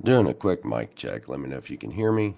Doing a quick mic check. Let me know if you can hear me.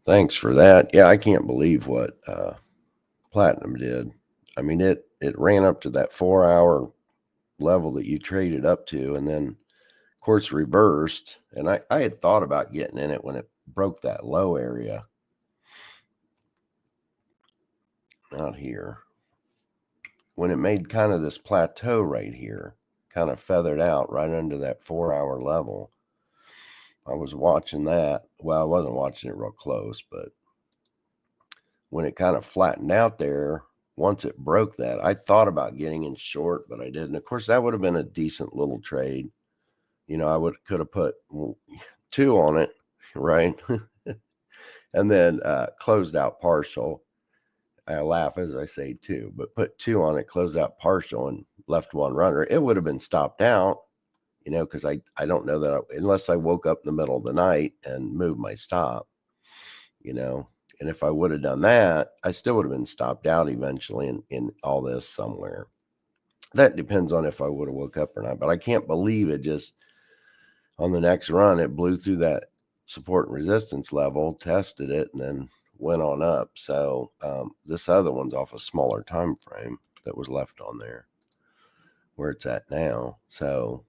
Thanks for that. Yeah, I can't believe what Platinum did. I mean, it ran up to that 4-hour level that you traded up to, and then of course reversed. And I had thought about getting in it when it broke that low area. Not here. When it made kind of this plateau right here, kind of feathered out right under that 4-hour level. I was watching that. Well, I wasn't watching it real close, but when it kind of flattened out there, once it broke that, I thought about getting in short, but I didn't. Of course, that would have been a decent little trade. You know, could have put 2 on it, right? And then closed out partial. I laugh as I say 2, but put 2 on it, closed out partial, and left 1 runner. It would have been stopped out, you know, because I don't know that unless I woke up in the middle of the night and moved my stop, you know. And if I would have done that, I still would have been stopped out eventually in all this somewhere. That depends on if I would have woke up or not. But I can't believe it just on the next run, it blew through that support and resistance level, tested it, and then went on up. So this other one's off a smaller time frame that was left on there where it's at now. So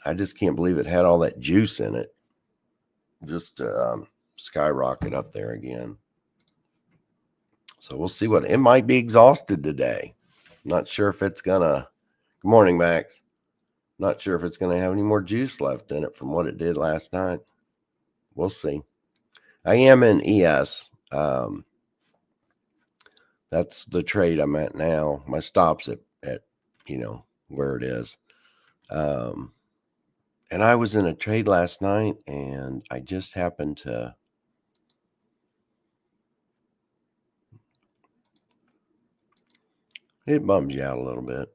I just can't believe it had all that juice in it just to skyrocket up there again. So we'll see what it might be exhausted today. Not sure if it's gonna. Good morning, Max. Not sure if it's gonna have any more juice left in it from what it did last night. We'll see. I am in ES. That's the trade I'm at now. My stop's at you know where it is. And I was in a trade last night, and I just happened to. It bums you out a little bit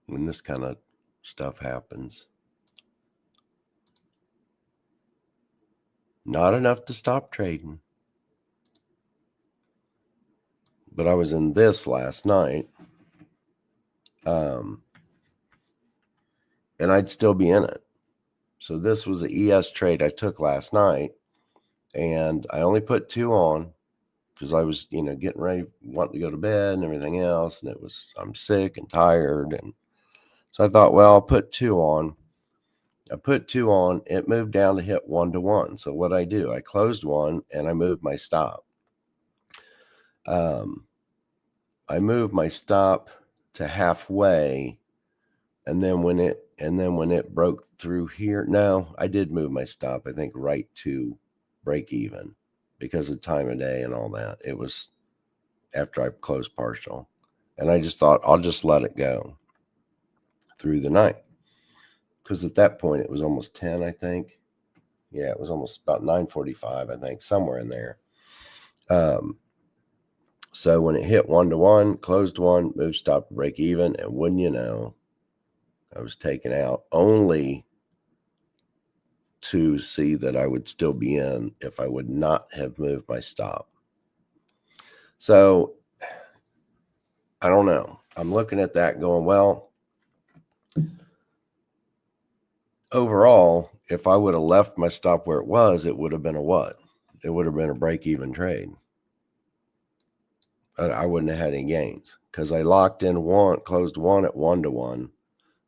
when this kind of stuff happens. Not enough to stop trading. But I was in this last night. And I'd still be in it. So this was an ES trade I took last night. And I only put 2 on because I was, you know, getting ready, wanting to go to bed and everything else. And I'm sick and tired. And so I thought, well, I'll put 2 on. I put 2 on. It moved down to hit 1-to-1. So what I do, I closed 1 and I moved my stop. I moved my stop to halfway. And then when it broke through here, no, I did move my stop, I think, right to break even because of time of day and all that. It was after I closed partial. And I just thought, I'll just let it go through the night. Because at that point, it was almost 10, I think. Yeah, it was almost about 9:45, I think, somewhere in there. So when it hit 1-to-1, closed 1, moved stop to break even, and wouldn't you know, I was taken out only to see that I would still be in if I would not have moved my stop. So I don't know. I'm looking at that going, well, overall, if I would have left my stop where it was, it would have been a what? It would have been a break-even trade. I wouldn't have had any gains because I locked in 1, closed 1 at 1-to-1.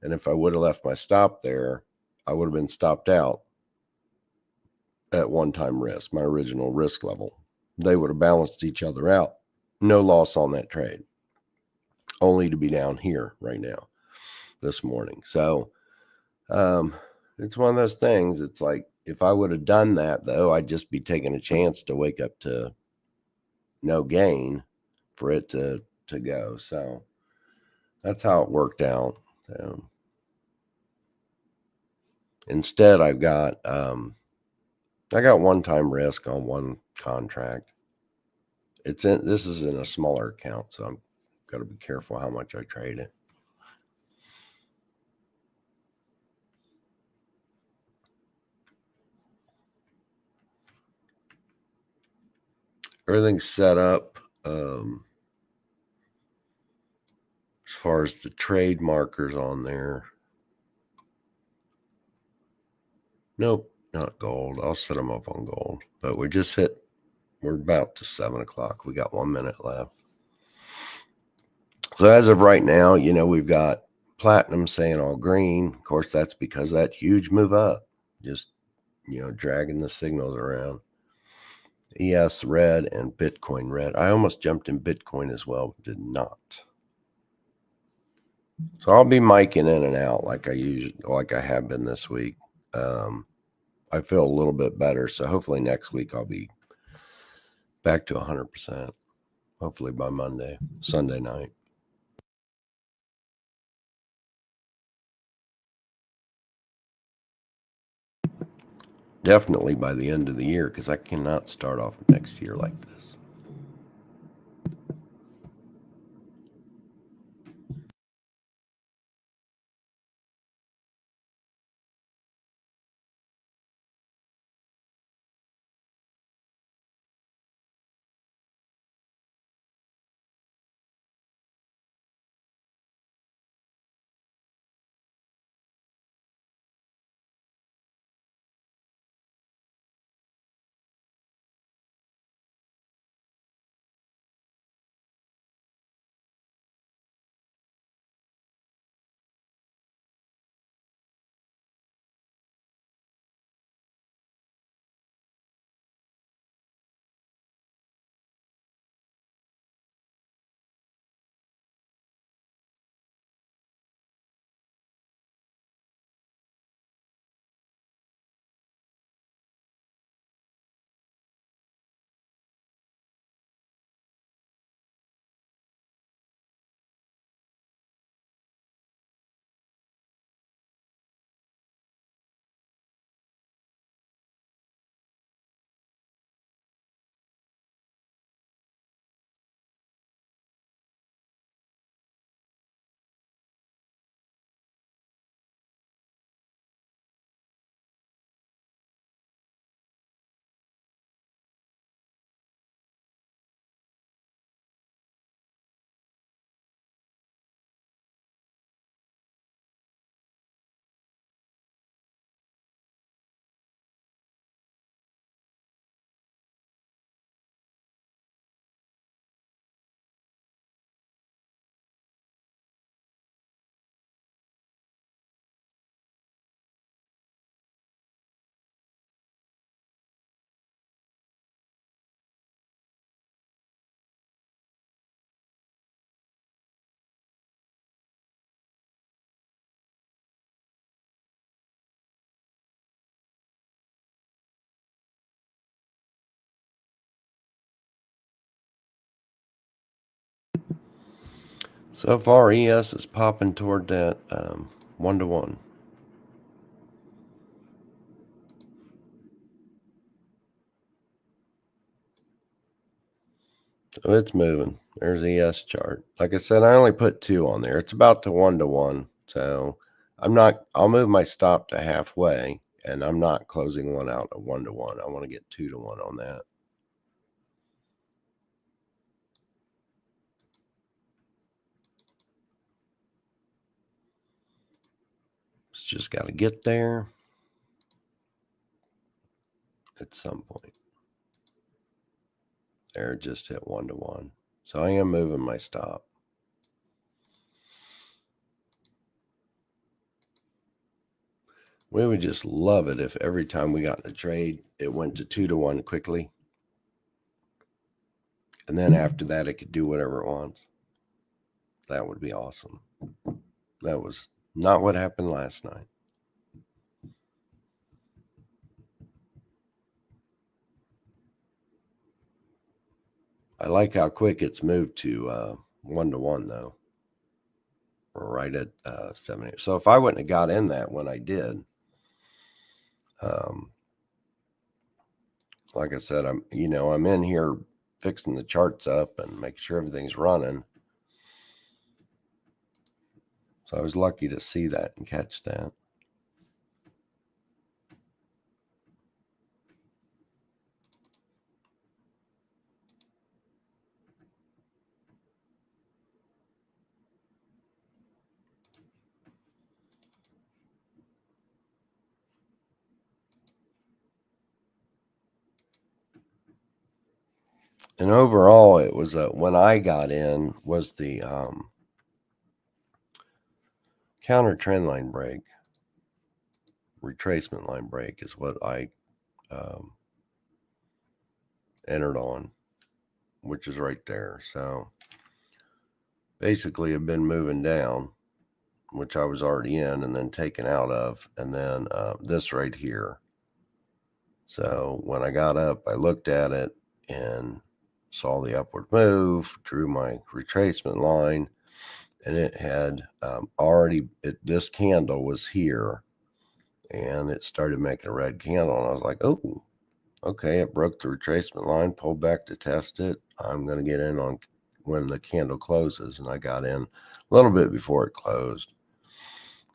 And if I would have left my stop there, I would have been stopped out at one-time risk, my original risk level. They would have balanced each other out. No loss on that trade, only to be down here right now this morning. So it's one of those things. It's like, if I would have done that, though, I'd just be taking a chance to wake up to no gain for it to go. So that's how it worked out. So instead, I got one-time risk on one contract. This is in a smaller account, so I'm got to be careful how much I trade it. Everything's set up as far as the trade markers on there. Nope, not gold. I'll set them up on gold. But we're about to 7 o'clock. We got 1 minute left. So as of right now, we've got platinum saying all green. Of course, that's because that huge move up, just, dragging the signals around. ES red and Bitcoin red. I almost jumped in Bitcoin as well, but did not. So I'll be miking in and out like I have been this week. I feel a little bit better, so hopefully next week I'll be back to 100%. Hopefully by Sunday night. Definitely by the end of the year, because I cannot start off next year like this. So far, ES is popping toward that 1-to-1. So it's moving. There's ES chart. Like I said, I only put 2 on there. It's about to 1-to-1. So I'll move my stop to halfway, and I'm not closing one out at 1-to-1. I want to get 2-to-1 on that. It's just got to get there at some point. There, just hit 1-to-1. So I am moving my stop. We would just love it if every time we got in a trade, it went to 2-to-1 quickly. And then after that, it could do whatever it wants. That would be awesome. That was not what happened last night. I like how quick it's moved to 1-to-1 though. We're right at 70. So if I wouldn't have got in that when I did, like I said, I'm in here fixing the charts up and make sure everything's running. So I was lucky to see that and catch that. And overall, it was when I got in was the counter trend line break, retracement line break is what I entered on, which is right there. So basically, I've been moving down, which I was already in, and then taken out of, and then this right here. So when I got up, I looked at it and saw the upward move, drew my retracement line, and it had this candle was here, and it started making a red candle, and I was like, oh, okay, it broke the retracement line, pulled back to test it. I'm going to get in on when the candle closes, and I got in a little bit before it closed.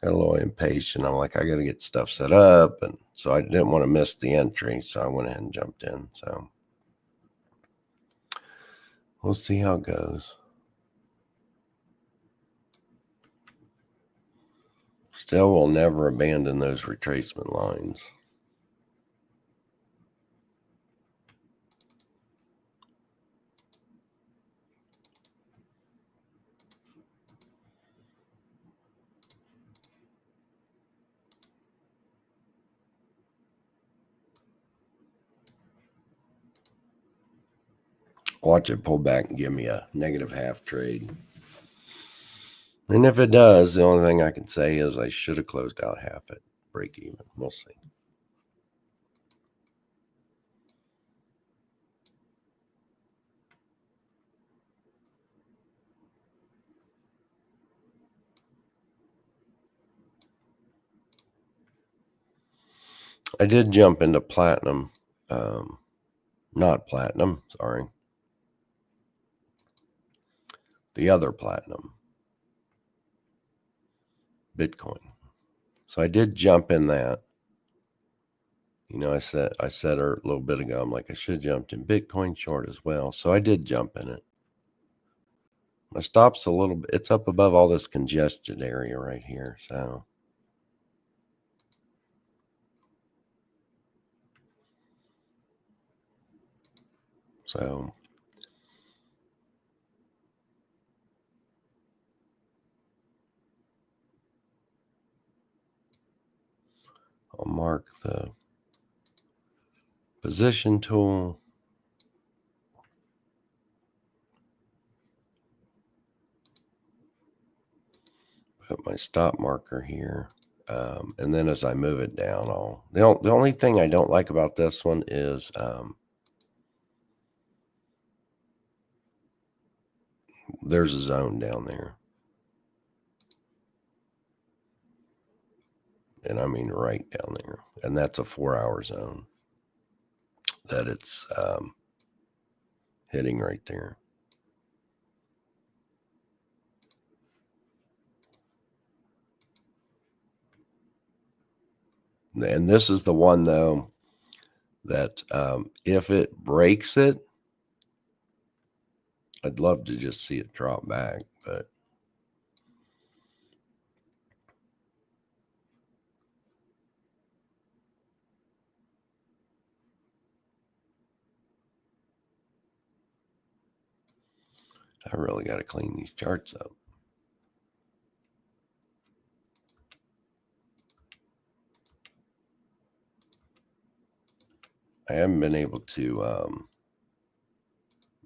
Got a little impatient. I'm like, I got to get stuff set up, and so I didn't want to miss the entry, so I went ahead and jumped in. So we'll see how it goes. Still will never abandon those retracement lines. Watch it pull back and give me a negative half trade. And if it does, the only thing I can say is I should have closed out half at break even. We'll see. I did jump into platinum. Not platinum, sorry. The other platinum. Bitcoin. So I did jump in that. I said a little bit ago, I'm like, I should have jumped in Bitcoin short as well. So I did jump in it. My stop's a little bit, it's up above all this congested area right here. So I'll mark the position tool. Put my stop marker here. And then as I move it down, the only thing I don't like about this one is there's a zone down there. And I mean right down there. And that's a 4-hour zone that it's hitting right there. And this is the one, though, that if it breaks it, I'd love to just see it drop back, but I really got to clean these charts up. I haven't been able to,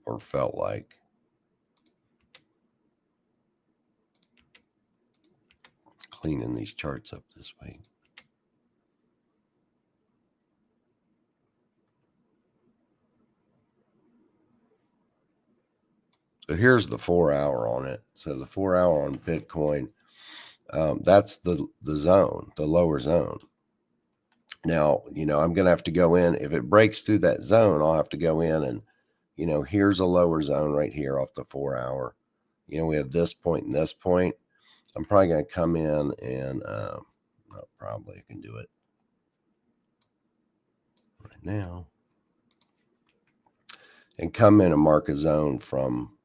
or felt like, cleaning these charts up this week. So here's the 4 hour on it. So the 4 hour on Bitcoin, that's the zone, the lower zone. Now, I'm going to have to go in. If it breaks through that zone, I'll have to go in and, here's a lower zone right here off the 4 hour. We have this point and this point. I'm probably going to come in and probably I can do it right now and come in and mark a zone from,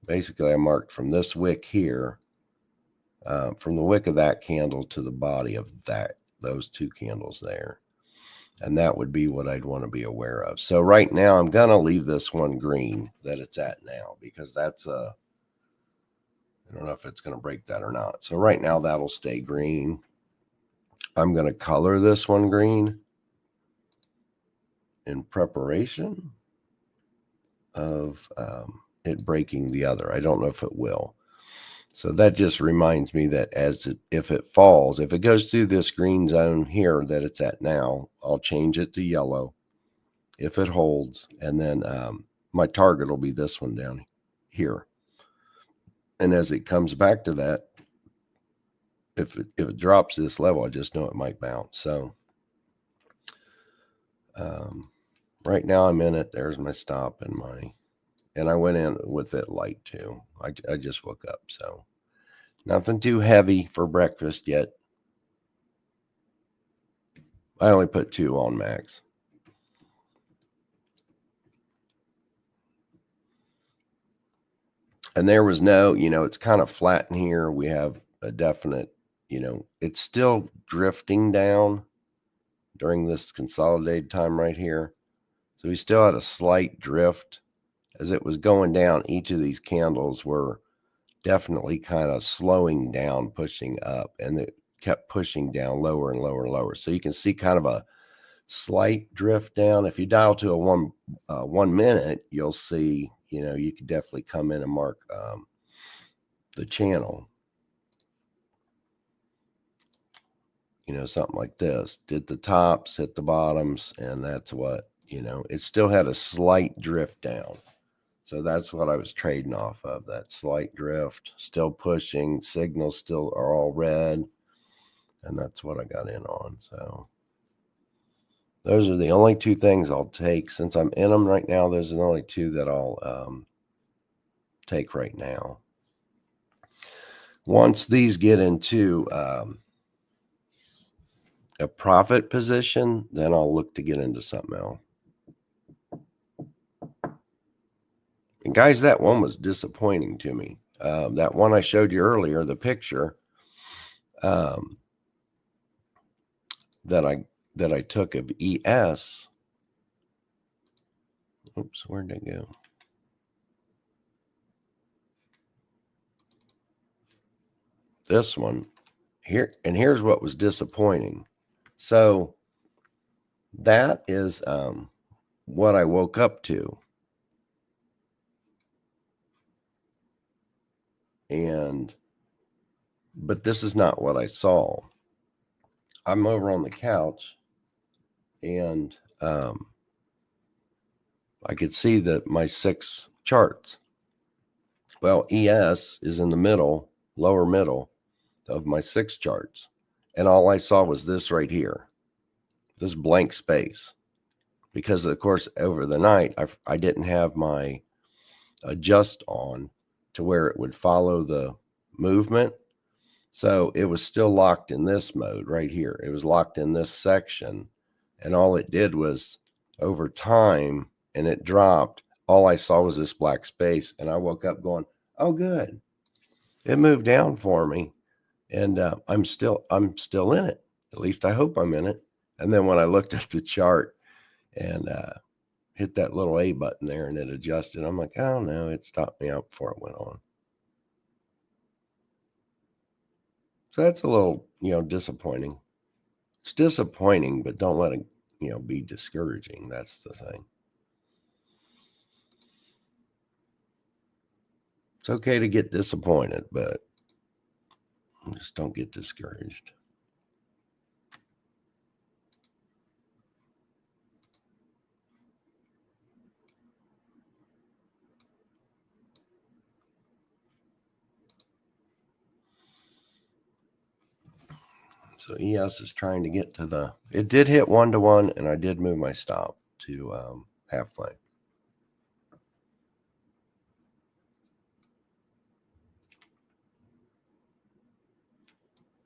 basically I marked from this wick here, from the wick of that candle to the body of those two candles there. And that would be what I'd want to be aware of. So right now I'm going to leave this one green that it's at now, because that's I don't know if it's going to break that or not. So right now that'll stay green. I'm going to color this one green in preparation of it breaking the other. I don't know if it will. So that just reminds me that if it falls, if it goes through this green zone here that it's at now, I'll change it to yellow if it holds. And then my target will be this one down here. And as it comes back to that, if it drops this level, I just know it might bounce. So right now I'm in it. There's my stop and I went in with it light too. I just woke up, so nothing too heavy for breakfast yet. I only put 2 on max. And there was no, it's kind of flat in here. We have a definite, it's still drifting down during this consolidated time right here. So we still had a slight drift as it was going down. Each of these candles were definitely kind of slowing down, pushing up, and it kept pushing down lower and lower and lower. So you can see kind of a slight drift down. If you dial to a 1 minute, you'll see, you could definitely come in and mark the channel. Something like this. Did the tops, hit the bottoms, and that's what, it still had a slight drift down. So that's what I was trading off of, that slight drift, still pushing, signals still are all red, and that's what I got in on. So those are the only 2 things I'll take. Since I'm in them right now, those are the only 2 that I'll take right now. Once these get into a profit position, then I'll look to get into something else. And guys, that one was disappointing to me. That one I showed you earlier, the picture that I took of ES. Oops, where'd it go? This one here, and here's what was disappointing. So that is what I woke up to. But this is not what I saw. I'm over on the couch and I could see that my 6 charts. Well, ES is in the middle, lower middle of my 6 charts. And all I saw was this right here, this blank space. Because, of course, over the night, I didn't have my adjust on to where it would follow the movement. So it was still locked in this mode right here. It was locked in this section. And all it did was over time, and it dropped. All I saw was this black space. And I woke up going, oh, good. It moved down for me. And I'm still in it. At least I hope I'm in it. And then when I looked at the chart and hit that little A button there and it adjusted, I'm like, oh no, it stopped me out before it went on. So that's a little, disappointing. It's disappointing, but don't let it, be discouraging. That's the thing. It's okay to get disappointed, but just don't get discouraged. So ES is trying to get to the, it did hit 1-to-1, and I did move my stop to half flame.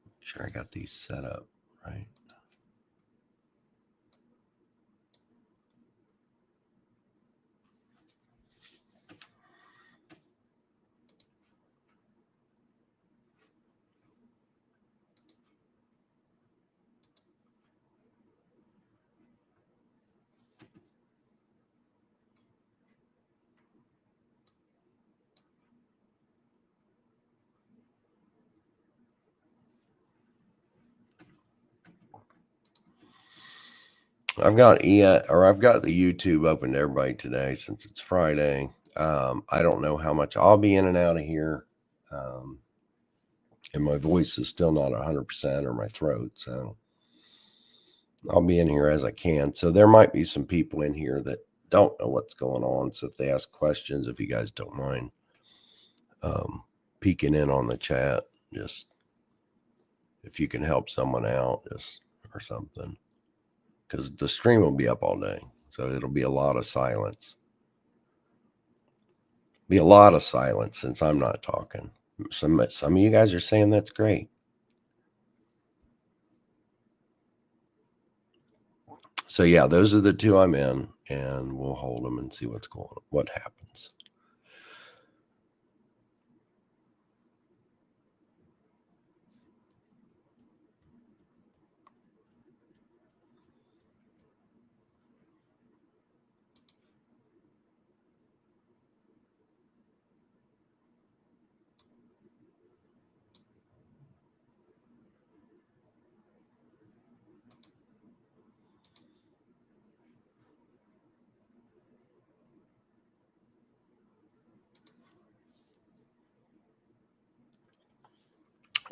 Make sure I got these set up right. I've got I've got the YouTube open to everybody today since it's Friday. I don't know how much I'll be in and out of here. And my voice is still not 100%, or my throat. So I'll be in here as I can. So there might be some people in here that don't know what's going on. So if they ask questions, if you guys don't mind peeking in on the chat, just if you can help someone out, just or something. Because the stream will be up all day. So it'll be a lot of silence. Be a lot of silence since I'm not talking. Some of you guys are saying that's great. So yeah, those are the two I'm in, and we'll hold them and see what happens.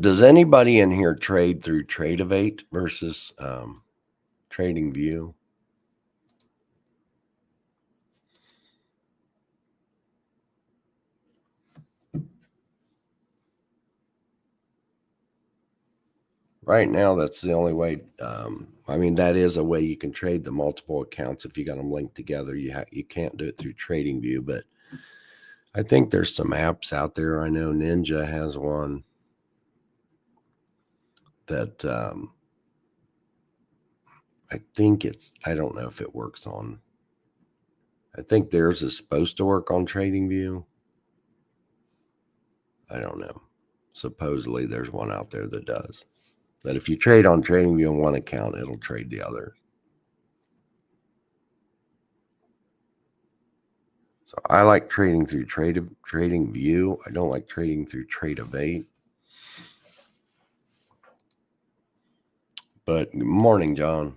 Does anybody in here trade through Tradeovate versus Trading View? Right now, that's the only way. I mean, that is a way you can trade the multiple accounts if you got them linked together. You can't do it through Trading View, but I think there's some apps out there. I know Ninja has one that I think I don't know if it works on. I think theirs is supposed to work on Trading View. I don't know. Supposedly there's one out there that does. That if you trade on Trading View on one account, it'll trade the other. So I like trading through Trading View. I don't like trading through Tradeovate. But morning, John.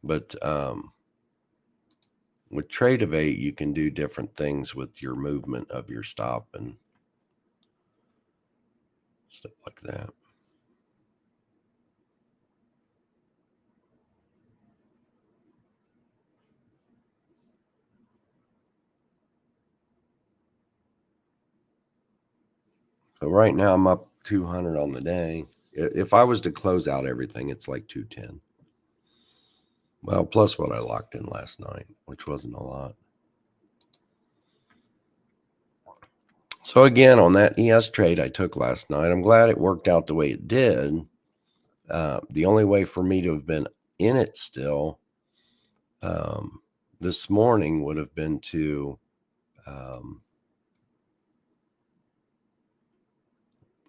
But with Tradeovate, you can do different things with your movement of your stop and stuff like that. So right now I'm up 200 on the day. If I was to close out everything, it's like 210. Well, plus what I locked in last night, which wasn't a lot. So again, on that ES trade I took last night, I'm glad it worked out the way it did. The only way for me to have been in it still this morning would have been to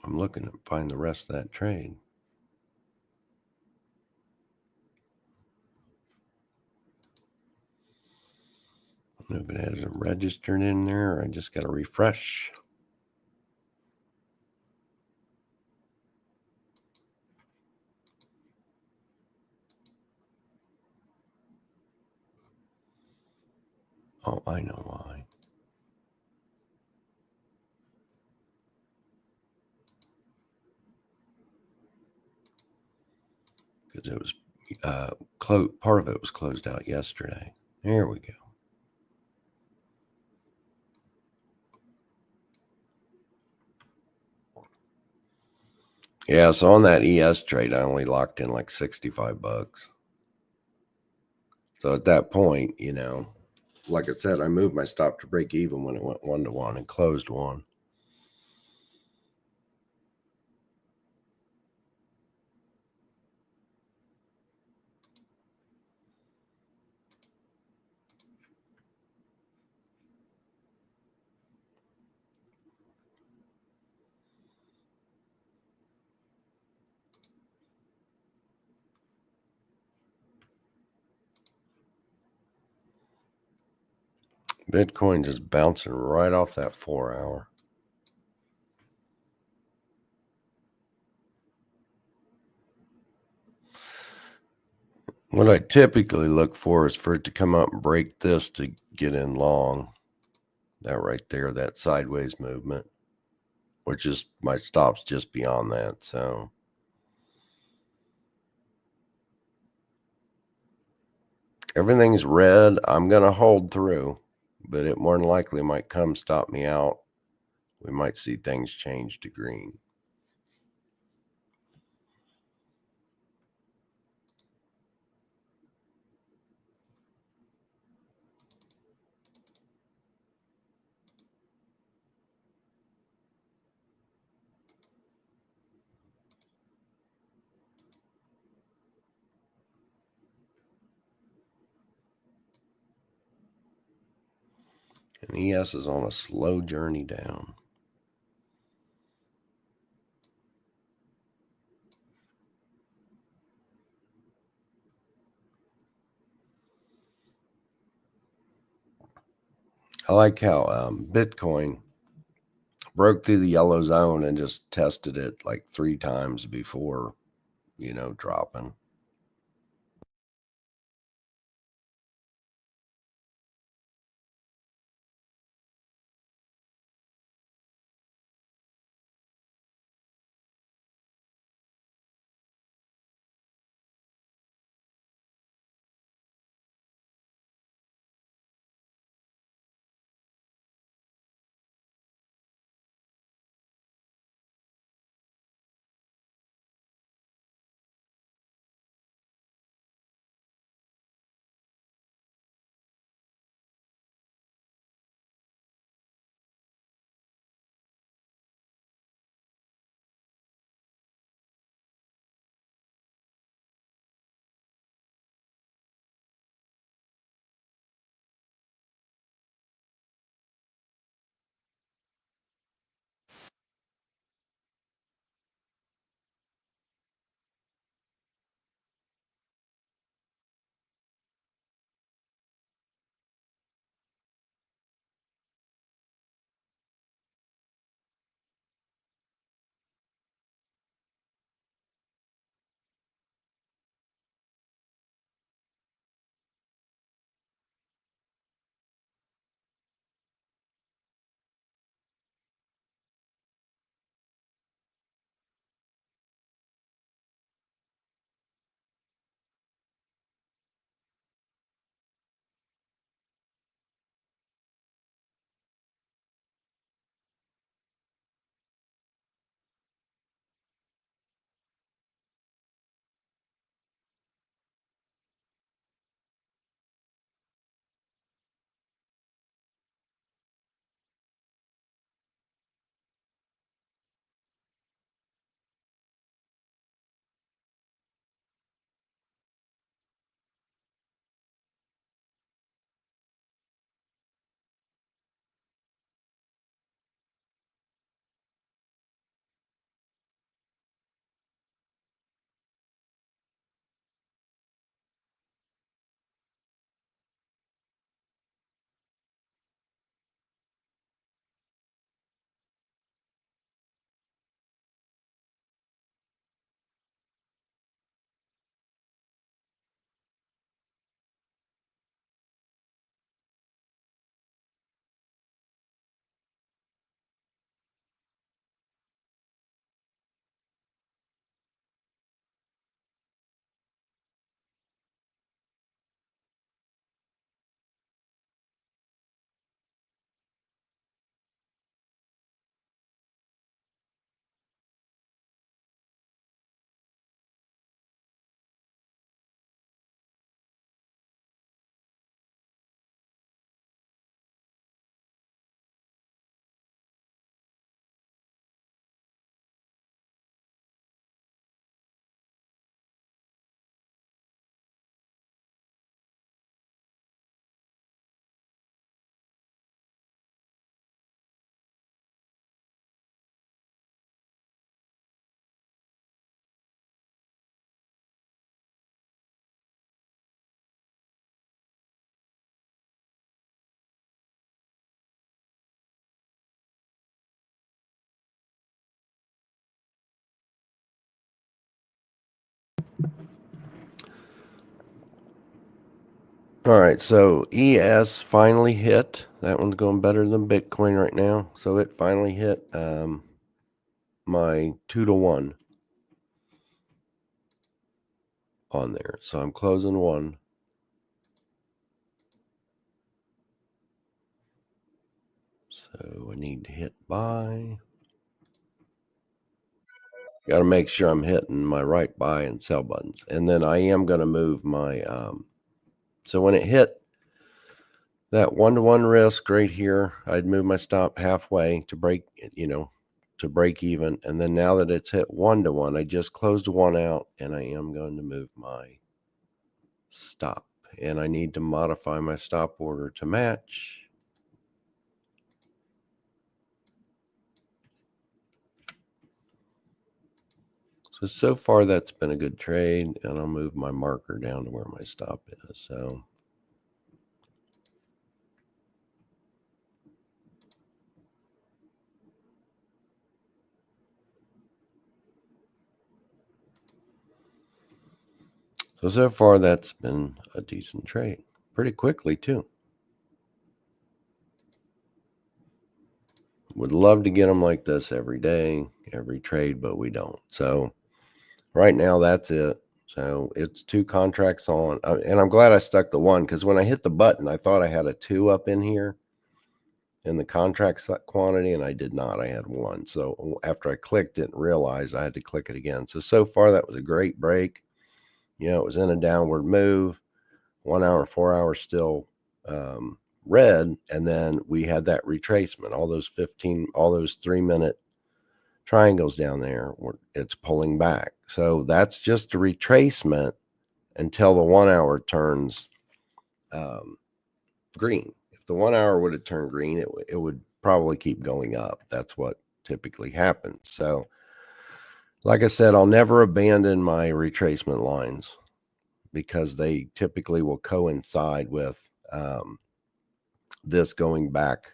I'm looking to find the rest of that trade. I don't know if it hasn't registered in there, or I just got to refresh. Oh, I know why. Because it was part of it was closed out yesterday. There we go. Yeah, so on that ES trade, I only locked in like $65. So at that point, you know, like I said, I moved my stop to break even when it went 1-to-1 and closed one. Bitcoin just bouncing right off that 4-hour. What I typically look for is for it to come up and break this to get in long. That right there, that sideways movement, which is my stop's just beyond that. So everything's red. I'm going to hold through, but it more than likely might come stop me out. We might see things change to green. And ES is on a slow journey down. I like how Bitcoin broke through the yellow zone and just tested it like 3 times before, you know, dropping. All right, so ES finally hit. That one's going better than Bitcoin right now. So it finally hit my 2-to-1 on there. So I'm closing one. So I need to hit buy. Got to make sure I'm hitting my right buy and sell buttons. And then I am going to move my, so when it hit that 1-to-1 risk right here, I'd move my stop halfway to break, to break even. And then now that it's hit 1-to-1, I just closed one out and I am going to move my stop. And I need to modify my stop order to match. So far that's been a good trade, and I'll move my marker down to where my stop is. So far that's been a decent trade. Pretty quickly too. Would love to get them like this every day, every trade, but we don't. So right now that's it. So it's 2 contracts on, and I'm glad I stuck the 1, because when I hit the button, I thought I had a 2 up in here in the contract quantity, and I did not. I had 1. So after I clicked it and realized I had to click it again. So far that was a great break. It was in a downward move. 1 hour, 4 hours still red, and then we had that retracement. All those 3-minute triangles down there, it's pulling back. So that's just a retracement until the 1 hour turns green. If the 1 hour would have turned green, it would probably keep going up. That's what typically happens. So like I said, I'll never abandon my retracement lines, because they typically will coincide with this going back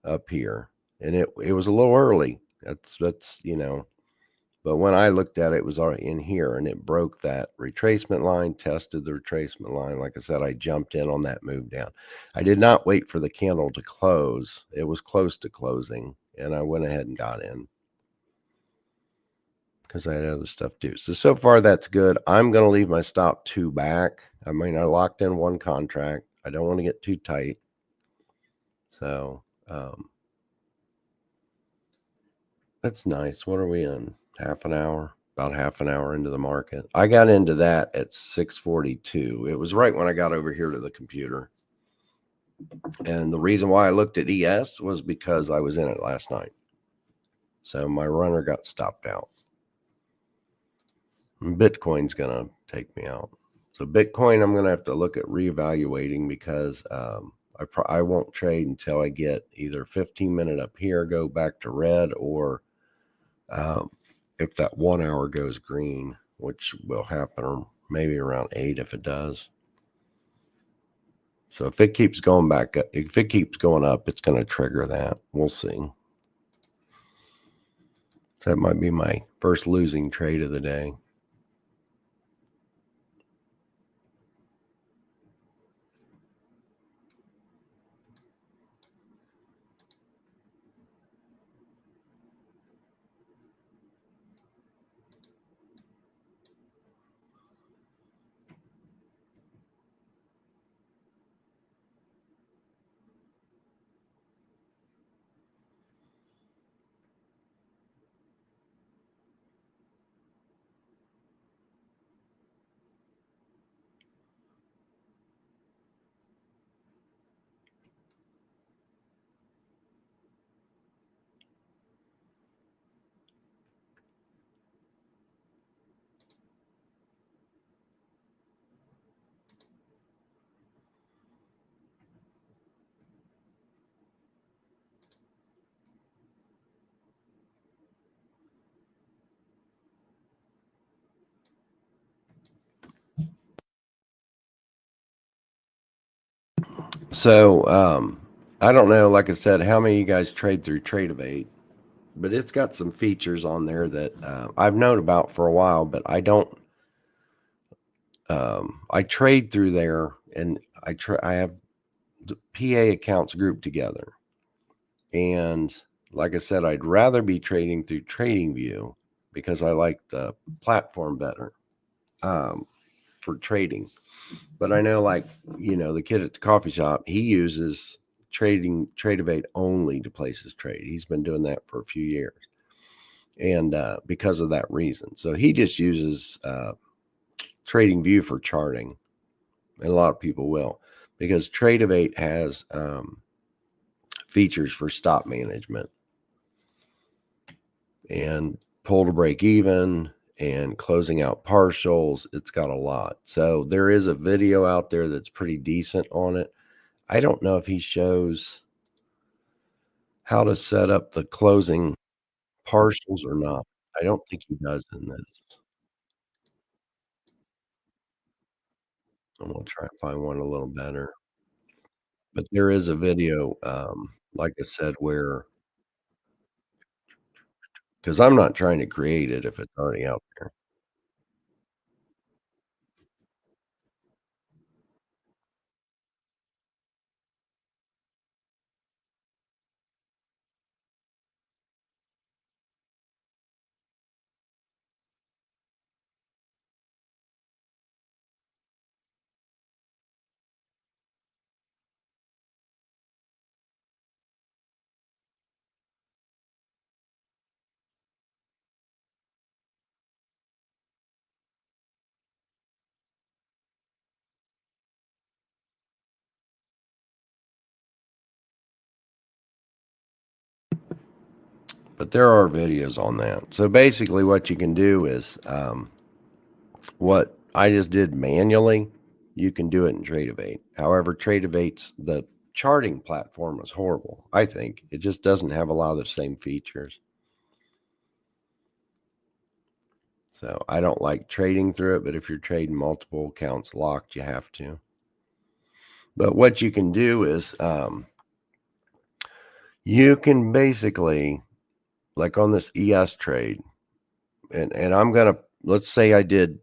up here. And it was a little early. That's but when I looked at it, it was already in here, and it broke that retracement line, tested the retracement line. Like I said, I jumped in on that move down. I did not wait for the candle to close. It was close to closing, and I went ahead and got in because I had other stuff to do. So far that's good. I'm going to leave my stop 2 back. I mean, I locked in 1 contract. I don't want to get too tight. So that's nice. What are we in? Half an hour? About half an hour into the market. I got into that at 6:42. It was right when I got over here to the computer. And the reason why I looked at ES was because I was in it last night. So my runner got stopped out. Bitcoin's going to take me out. So Bitcoin, I'm going to have to look at reevaluating, because I won't trade until I get either 15-minute up here, go back to red, or if that 1 hour goes green, which will happen maybe around 8 if it does. So if it keeps going back up, if it keeps going up, it's going to trigger that. We'll see. So that might be my first losing trade of the day. So I don't know, like I said, how many of you guys trade through Tradeovate, but it's got some features on there that I've known about for a while, but I don't. I trade through there, and I have the PA accounts grouped together. And like I said, I'd rather be trading through TradingView because I like the platform better for trading. But I know, like, the kid at the coffee shop, he uses Tradeovate only to place his trade. He's been doing that for a few years. And because of that reason. So he just uses TradingView for charting. And a lot of people will, because Tradeovate has features for stop management and pull to break even and closing out partials. It's got a lot. So there is a video out there that's pretty decent on it. I don't know if he shows how to set up the closing partials or not. I don't think he does in this. I'm gonna try and find one a little better. But there is a video, like I said, where, because I'm not trying to create it if it's already out there. But there are videos on that. So basically, what you can do is what I just did manually, you can do it in Tradeovate. However, Tradeovate's the charting platform is horrible. I think it just doesn't have a lot of the same features. So I don't like trading through it, but if you're trading multiple accounts locked, you have to. But what you can do is you can basically, like on this ES trade, and I'm gonna, let's say I did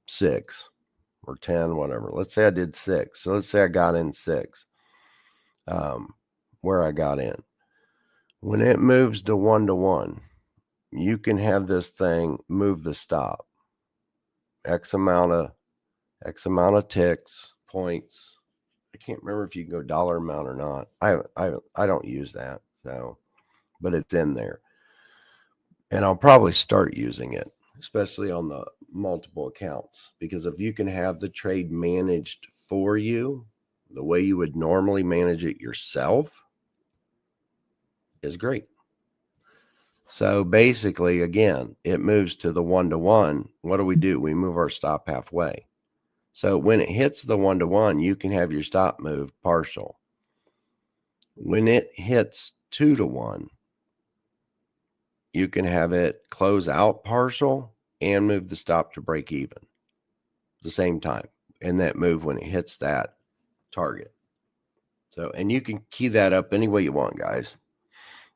6 or 10, whatever. Let's say I did 6. So let's say I got in 6. Where I got in. When it moves to 1-to-1, you can have this thing move the stop X amount of ticks, points. I can't remember if you can go dollar amount or not. I don't use that, so, but it's in there. And I'll probably start using it, especially on the multiple accounts, because if you can have the trade managed for you the way you would normally manage it yourself, is great. So basically, again, it moves to the 1-to-1. What do? We move our stop halfway. So when it hits the 1-to-1, you can have your stop moved partial. When it hits 2-to-1, you can have it close out partial and move the stop to break even at the same time. And that move when it hits that target. So, and you can key that up any way you want, guys.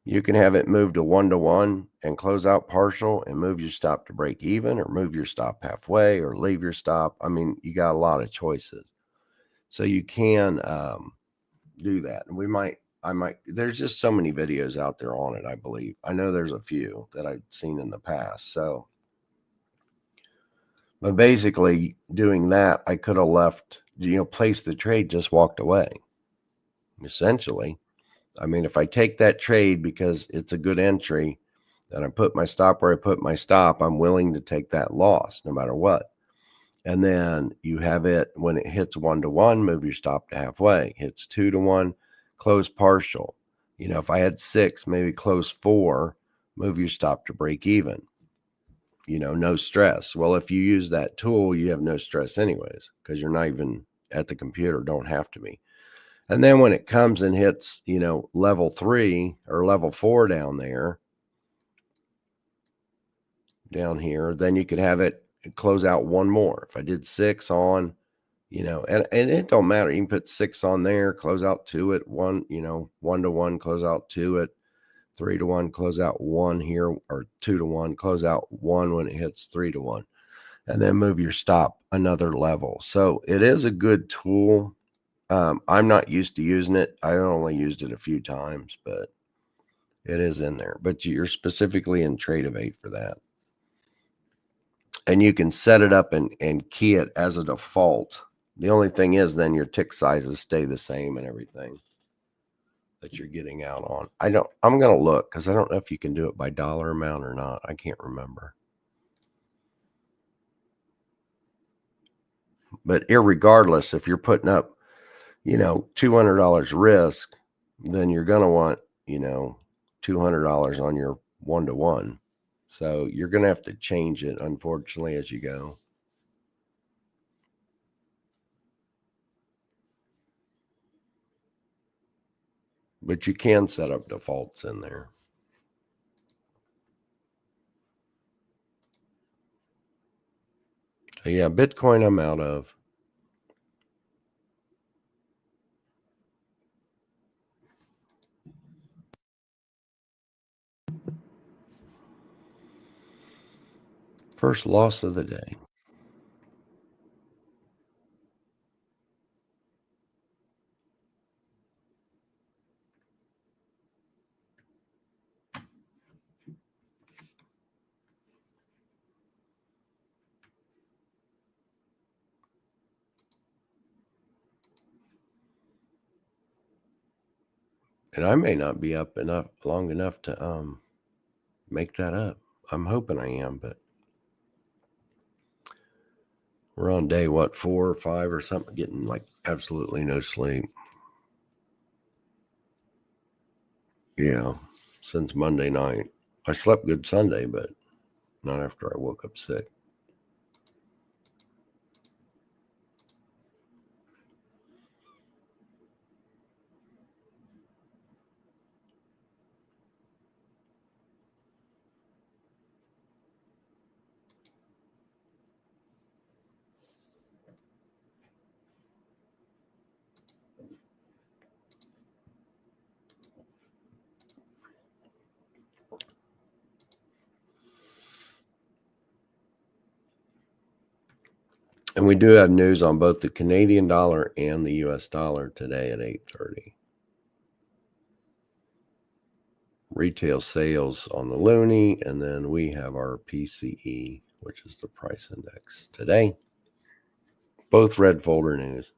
You can have it move to 1-to-1 and close out partial and move your stop to break even, or move your stop halfway, or leave your stop. I mean, you got a lot of choices. So you can do that. And there's just so many videos out there on it, I believe. I know there's a few that I've seen in the past. So, but basically doing that, I could have left, placed the trade, just walked away, essentially. I mean, if I take that trade because it's a good entry and I put my stop where I put my stop, I'm willing to take that loss no matter what. And then you have it when it hits 1-to-1, move your stop to halfway. Hits 2-to-1, close partial. If I had 6, maybe close 4, move your stop to break even. No stress. Well, if you use that tool, you have no stress anyways, because you're not even at the computer, don't have to be. And then when it comes and hits, level 3 or level 4 down here, then you could have it close out one more. If I did 6 on, and it don't matter. You can put 6 on there, close out 2 at 1, 1-to-1, close out 2 at 3-to-1, close out 1 here, or 2-to-1, close out 1 when it hits 3-to-1, and then move your stop another level. So it is a good tool. I'm not used to using it. I only used it a few times, but it is in there. But you're specifically in Tradevate for that. And you can set it up and key it as a default. The only thing is then your tick sizes stay the same and everything that you're getting out on. I'm going to look because I don't know if you can do it by dollar amount or not. I can't remember. But irregardless, if you're putting up, $200 risk, then you're going to want, $200 on your 1-to-1. So you're going to have to change it, unfortunately, as you go. But you can set up defaults in there. So yeah, Bitcoin I'm out of. First loss of the day. And I may not be up long enough to make that up. I'm hoping I am, but we're on day 4 or 5 or something, getting like absolutely no sleep. Yeah, since Monday night. I slept good Sunday, but not after I woke up sick. And we do have news on both the Canadian dollar and the US dollar today at 8:30. Retail sales on the loonie, and then we have our PCE, which is the price index today. Both red folder news.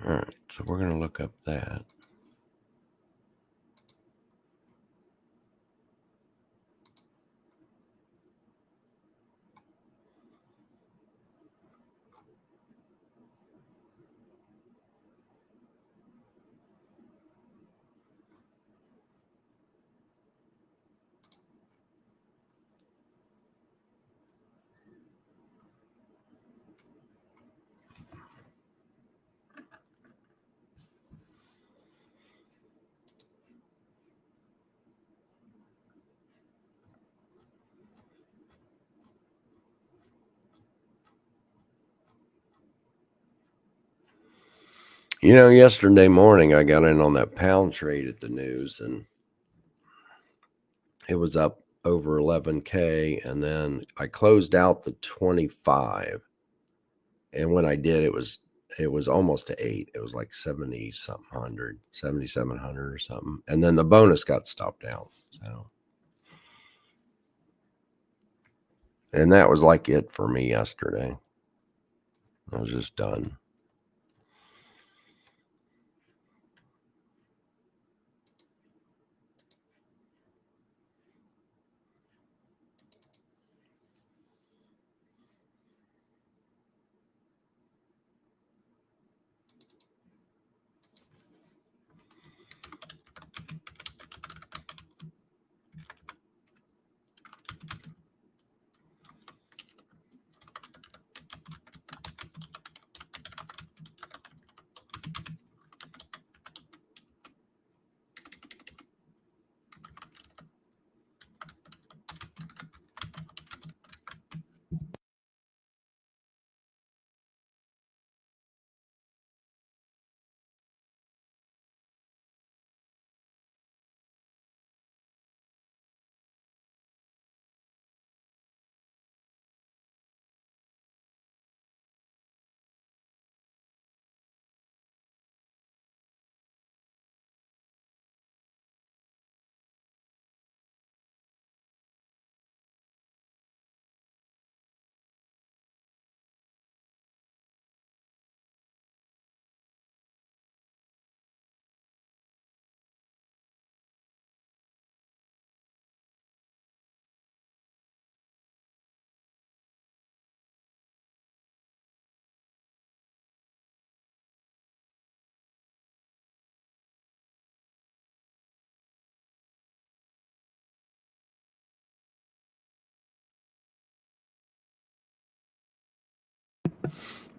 All right, so we're going to look up that. Yesterday morning I got in on that pound trade at the news, and it was up over 11K, and then I closed out the 25. And when I did, it was almost to 8. It was like 70 something hundred, 7,700 or something. And then the bonus got stopped out. So, and that was like it for me yesterday. I was just done.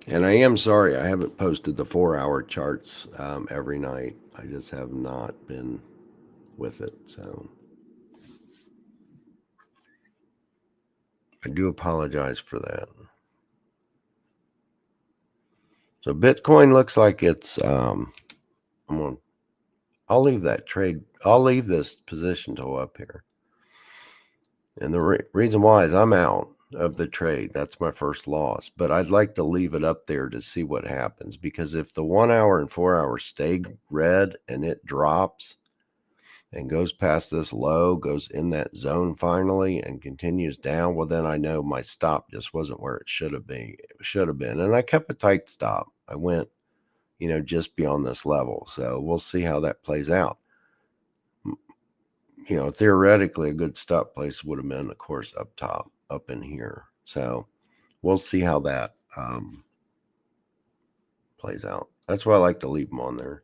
And I am sorry I haven't posted the 4-hour charts every night. I just have not been with it. So I do apologize for that. So Bitcoin looks like it's, I'll leave that trade. I'll leave this position to go up here. And the reason why is I'm out of the trade. That's my first loss. But I'd like to leave it up there to see what happens. Because if the 1 hour and 4 hour stay red and it drops and goes past this low, goes in that zone finally and continues down, well, then I know my stop just wasn't where it should have been. And I kept a tight stop. I went, just beyond this level. So we'll see how that plays out. Theoretically, a good stop place would have been, of course, up top, up in here. So we'll see how that plays out. That's why I like to leave them on there.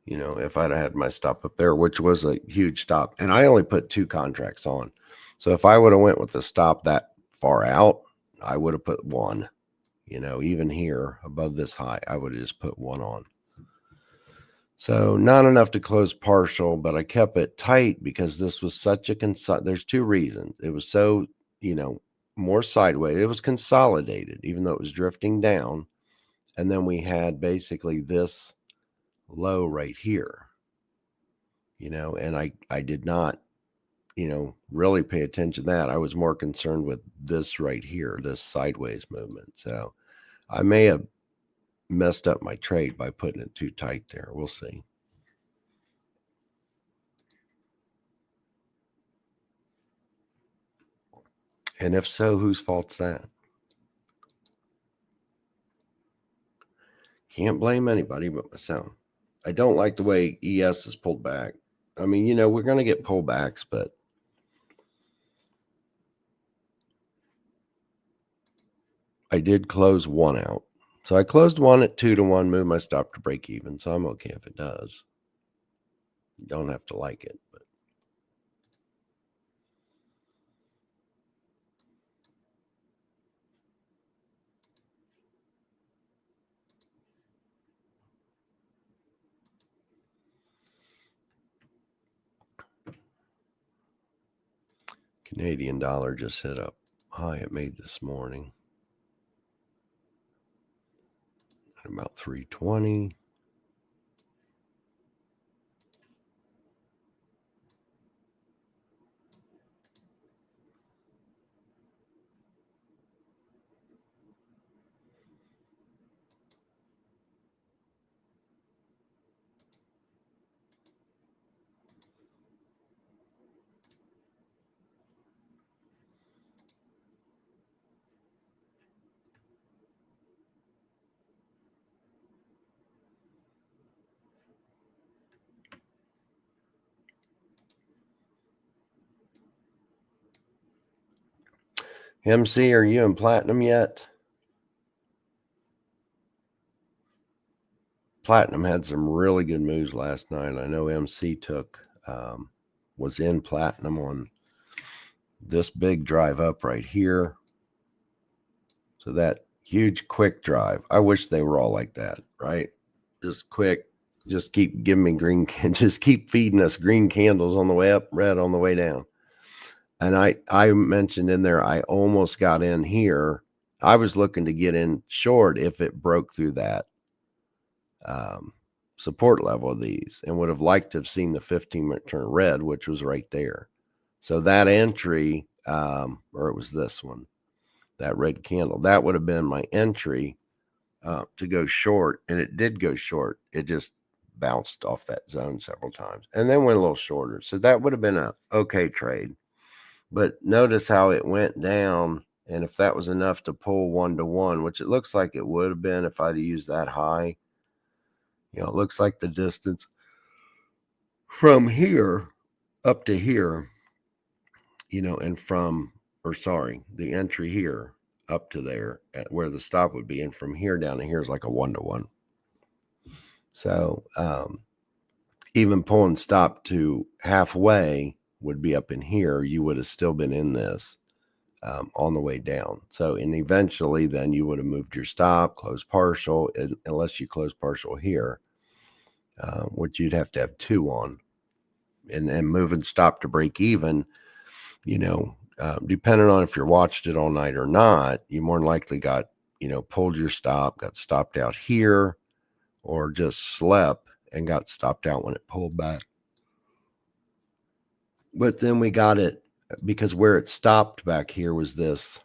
If I'd had my stop up there, which was a huge stop, and I only put 2 contracts on. So if I would have went with the stop that far out, I would have put 1. Even here above this high, I would have just put 1 on. So not enough to close partial, but I kept it tight because this was such a there's 2 reasons. It was so, more sideways. It was consolidated, even though it was drifting down. And then we had basically this low right here, and I did not, really pay attention to that. I was more concerned with this right here, this sideways movement. So I may have messed up my trade by putting it too tight there. We'll see. And if so, whose fault's that? Can't blame anybody but myself. I don't like the way ES is pulled back. I mean, we're going to get pullbacks, but I did close 1 out. So I closed 1 at 2-1, moved my stop to break even. So I'm okay if it does. You don't have to like it, but Canadian dollar just hit up high it made this morning at about 320. MC, are you in platinum yet? Platinum had some really good moves last night. I know MC was in platinum on this big drive up right here. So that huge quick drive. I wish they were all like that, right? Just quick. Just keep giving me just keep feeding us green candles on the way up, red on the way down. And I mentioned in there, I almost got in here. I was looking to get in short if it broke through that support level of these, and would have liked to have seen the 15-minute turn red, which was right there. So that entry, or it was this one, that red candle, that would have been my entry to go short, and it did go short. It just bounced off that zone several times and then went a little shorter. So that would have been a okay trade. But notice how it went down, and if that was enough to pull 1-1, which it looks like it would have been if I'd used that high, it looks like the distance from here up to here, and the entry here up to there at where the stop would be, and from here down to here is like a 1-1. So even pulling stop to halfway would be up in here. You would have still been in this. on the way down. So, and eventually then you would have moved your stop, closed partial, unless you close partial here, which you'd have to have 2 on. And moving stop to break even, depending on if you're watched it all night or not, you more than likely got, pulled your stop, got stopped out here, or just slept and got stopped out when it pulled back. But then we got it because where it stopped back here was this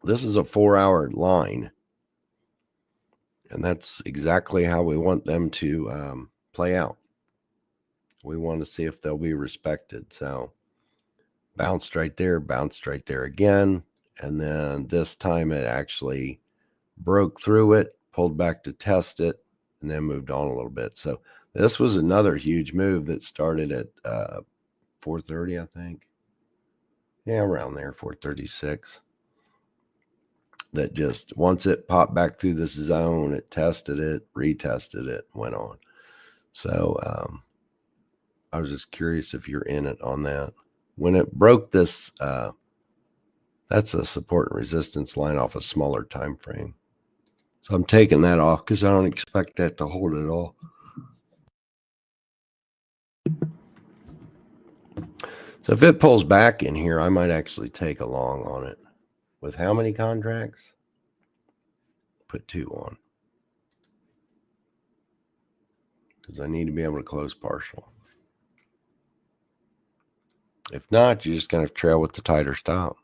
is a 4-hour line. And that's exactly how we want them to play out. We want to see if they'll be respected. So bounced right there again. And then this time it actually broke through it, pulled back to test it, and then moved on a little bit. So this was another huge move that started at 4:30, I think. Yeah, around there, 4:36. That just, once it popped back through this zone, it tested it, retested it, went on. So I was just curious if you're in it on that. When it broke this, that's a support and resistance line off a smaller time frame. So I'm taking that off because I don't expect that to hold at all. So if it pulls back in here, I might actually take a long on it. With how many contracts? Put 2 on. Because I need to be able to close partial. If not, you're just going to trail with the tighter stop.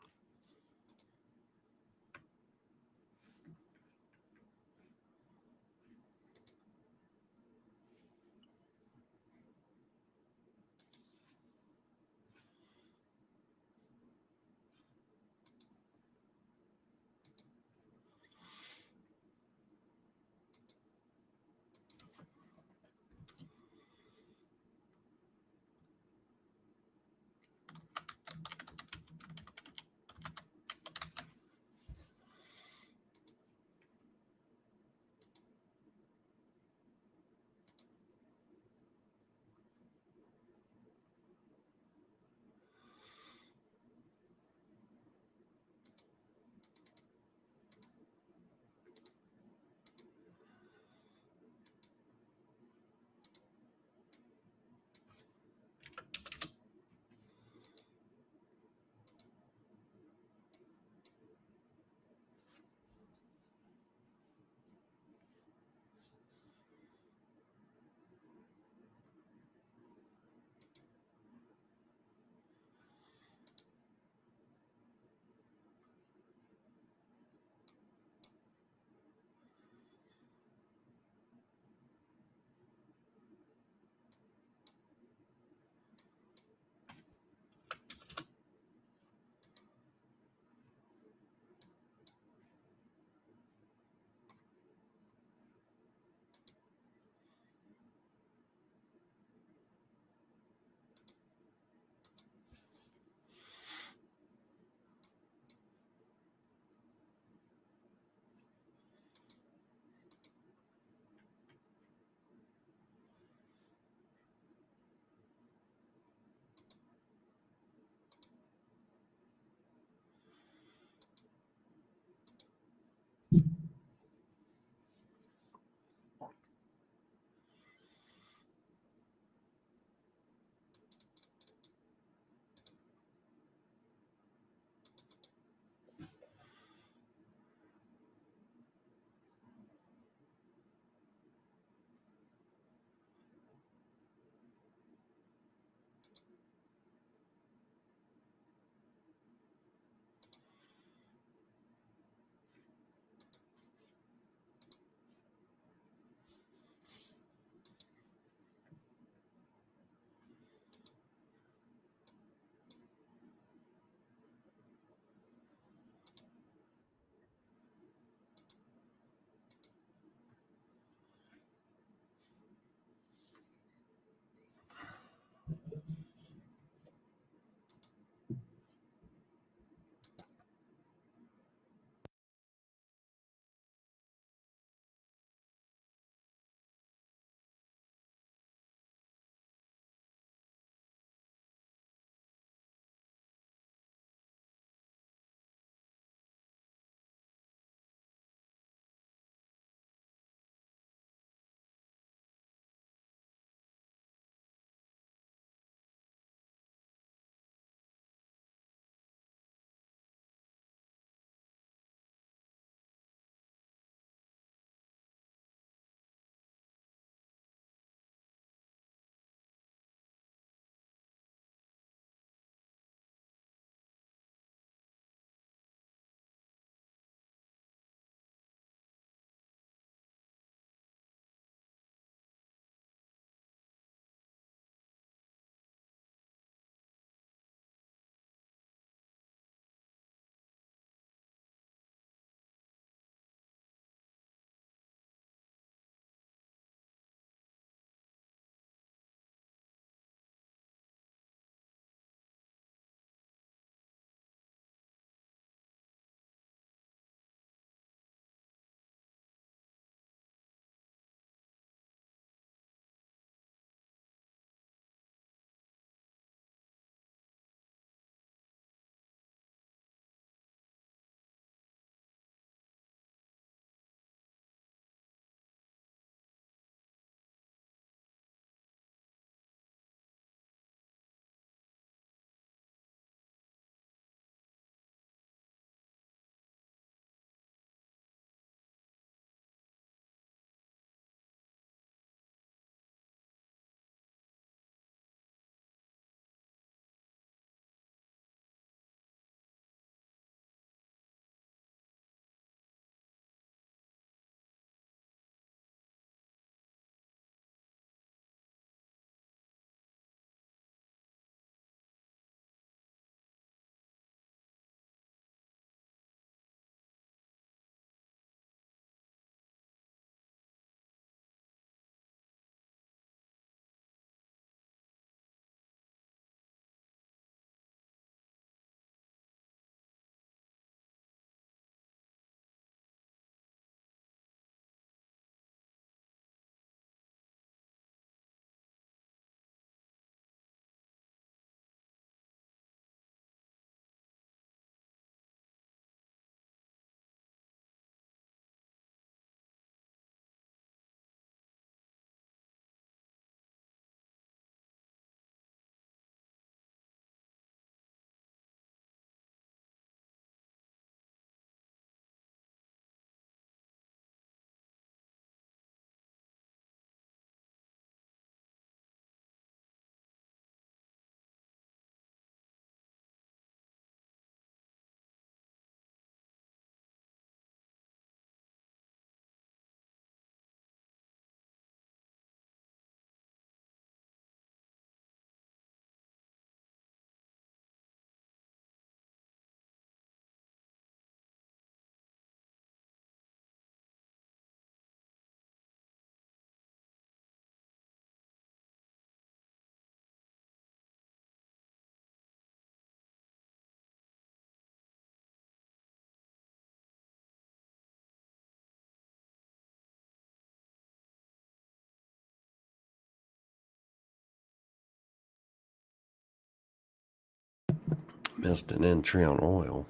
Missed an entry on oil.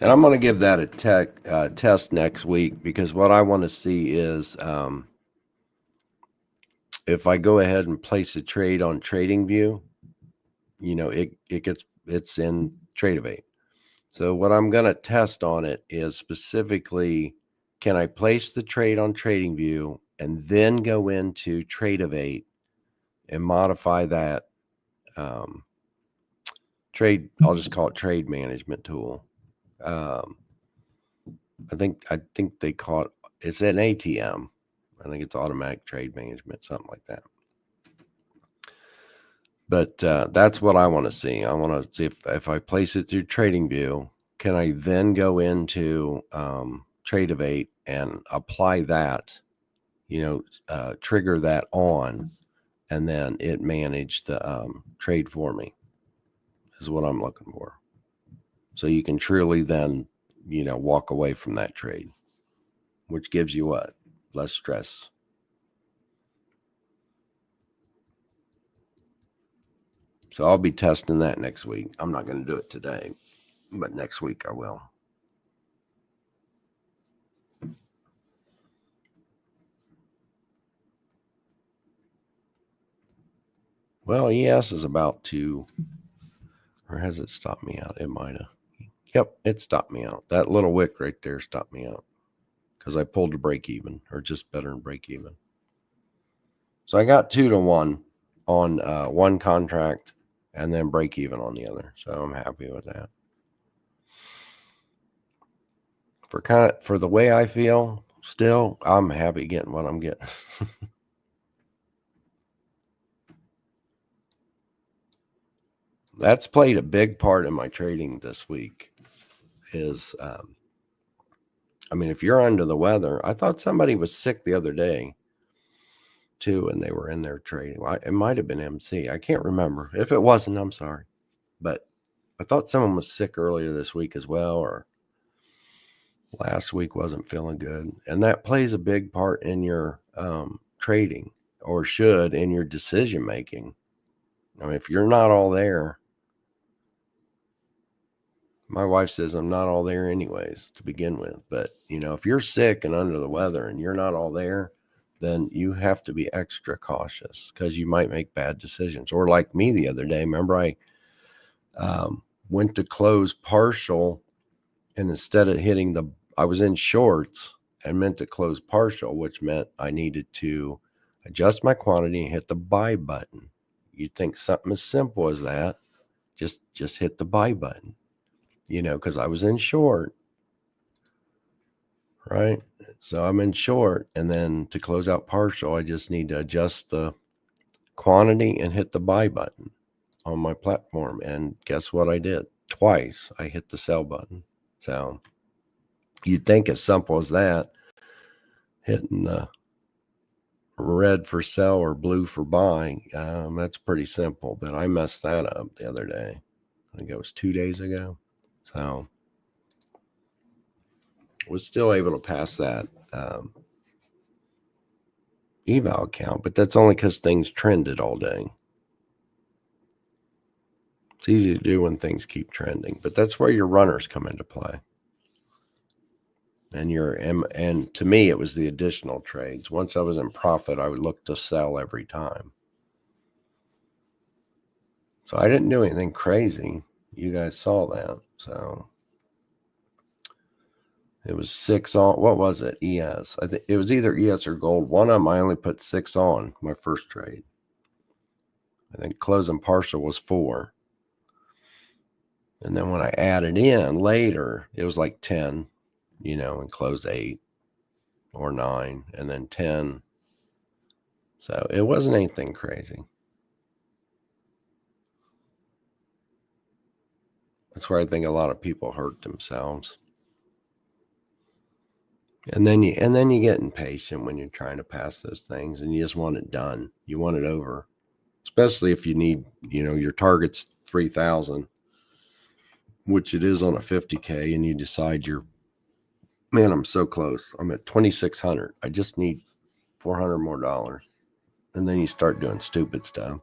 And I'm going to give that a test next week, because what I want to see is if I go ahead and place a trade on TradingView, it's in Tradeovate. So what I'm going to test on it is specifically, can I place the trade on TradingView and then go into Tradeovate and modify that trade? I'll just call it trade management tool. I think they call it's an ATM. I think it's automatic trade management, something like that. But that's what I want to see. I want to see if I place it through TradingView, can I then go into Tradeovate and apply that, trigger that on, and then it manage the trade for me, is what I'm looking for. So you can truly then, walk away from that trade, which gives you what? Less stress. So I'll be testing that next week. I'm not going to do it today, but next week I will. Well, ES is about to, or has it stopped me out? It might have. Yep, it stopped me out. That little wick right there stopped me out because I pulled to break even, or just better than break even. So I got 2-to-1 on one contract and then break even on the other. So I'm happy with that. For the way I feel, still, I'm happy getting what I'm getting. That's played a big part in my trading this week. Is if you're under the weather, I thought somebody was sick the other day too, and they were in there trading. It might have been MC. I can't remember. If it wasn't, I'm sorry. But I thought someone was sick earlier this week as well, or last week wasn't feeling good. And that plays a big part in your trading, or should, in your decision making. If you're not all there, my wife says I'm not all there anyways to begin with. But, if you're sick and under the weather and you're not all there, then you have to be extra cautious, because you might make bad decisions. Or like me the other day, remember I went to close partial, and instead of I was in shorts and meant to close partial, which meant I needed to adjust my quantity and hit the buy button. You'd think something as simple as that, just hit the buy button, because I was in short, right? So I'm in short, and then to close out partial, I just need to adjust the quantity and hit the buy button on my platform. And guess what I did? Twice I hit the sell button. So you'd think as simple as that, hitting the red for sell or blue for buy, that's pretty simple. But I messed that up the other day. I think it was 2 days ago. So was still able to pass that, eval count, but that's only because things trended all day. It's easy to do when things keep trending, but that's where your runners come into play. And to me, it was the additional trades. Once I was in profit, I would look to sell every time. So I didn't do anything crazy. You guys saw that. So it was 6 on. What was it? ES. I think it was either ES or gold. One of them I only put 6 on my first trade. I think closing partial was 4. And then when I added in later, it was like 10, and closed 8 or 9 and then 10. So it wasn't anything crazy. That's where I think a lot of people hurt themselves. And then you get impatient when you're trying to pass those things and you just want it done. You want it over. Especially if you need, your target's 3,000, which it is on a 50K, and you decide man, I'm so close. I'm at 2,600. I just need $400 more. And then you start doing stupid stuff.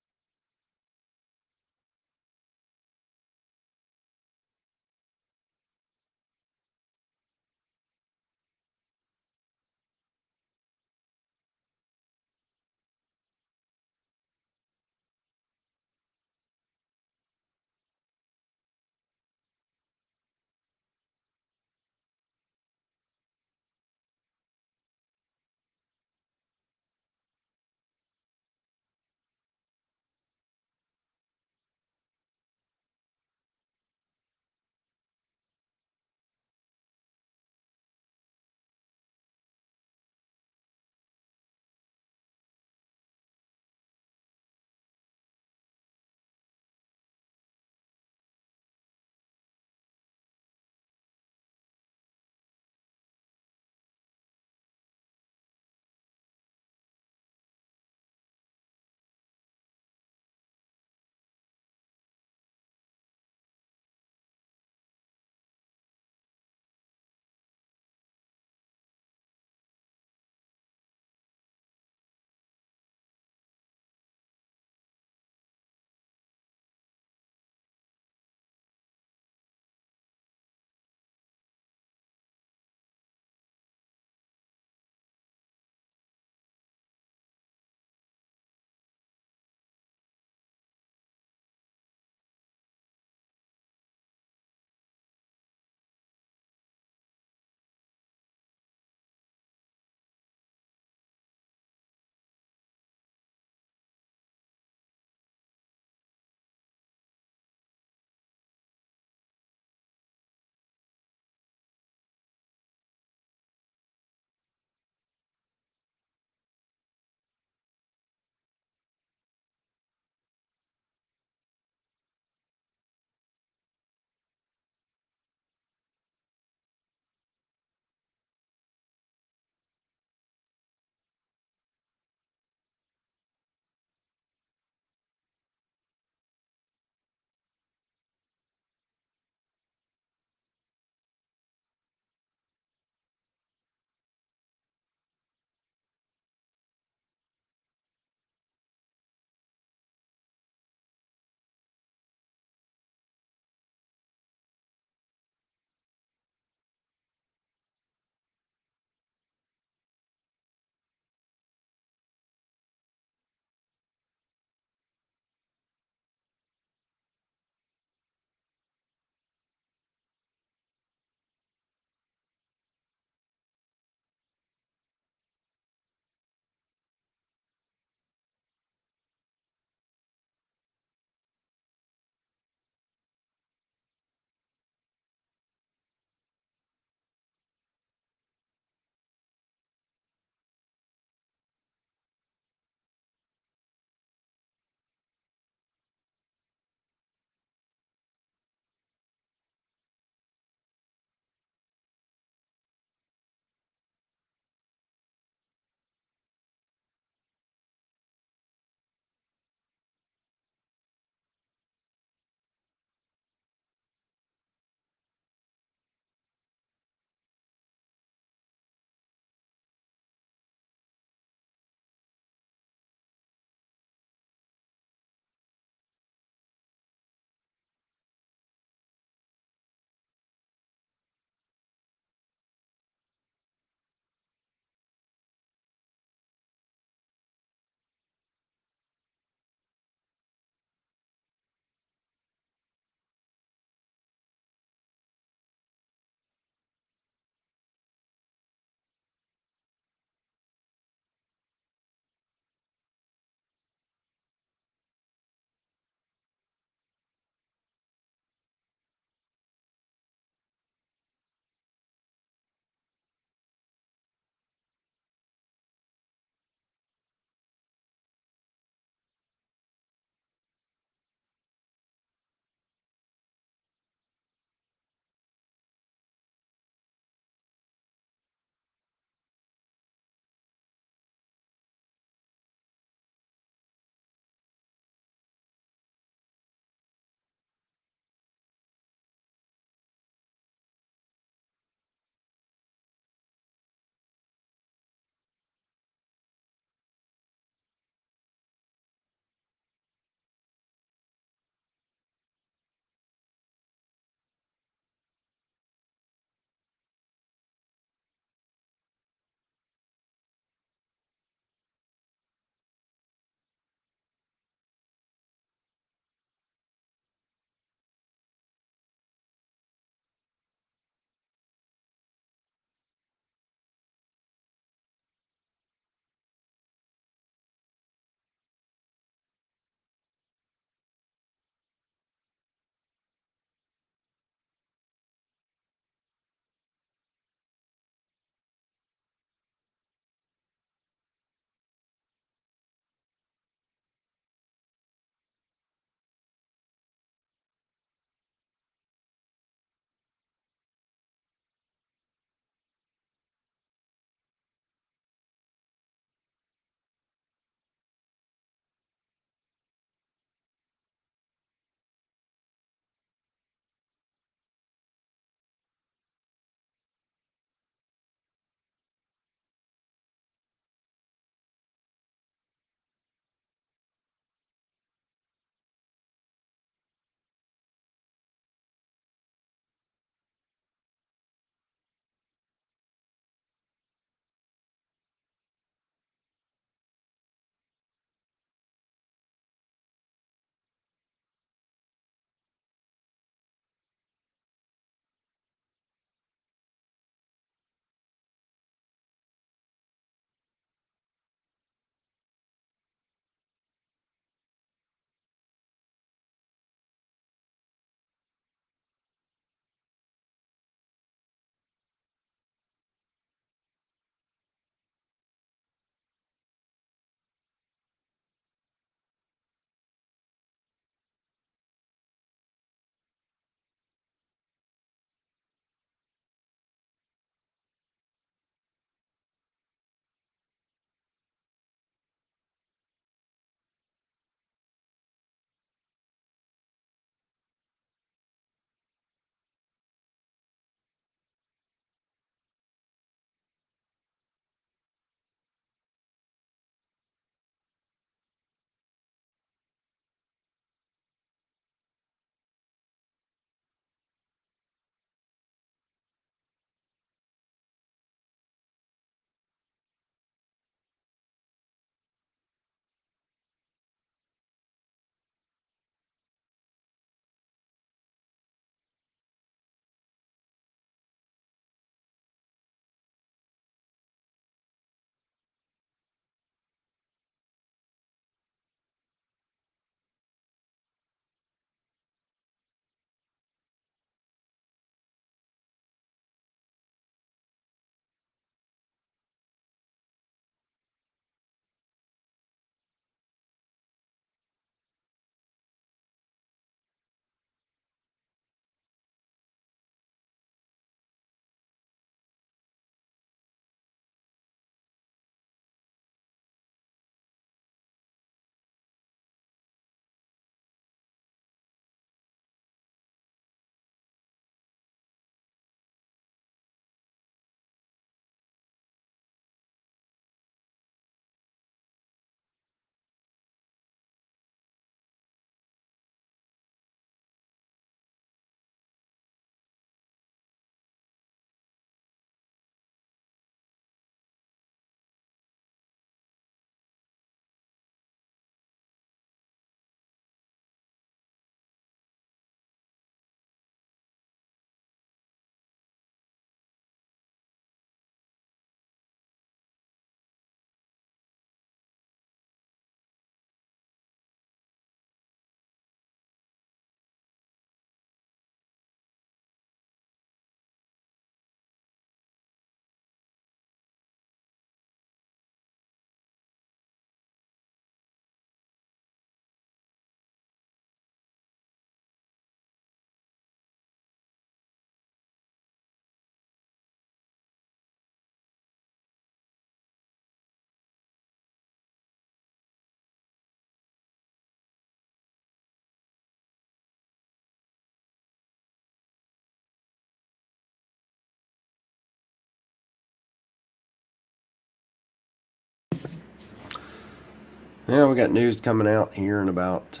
Yeah, we got news coming out here in about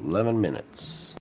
11 minutes.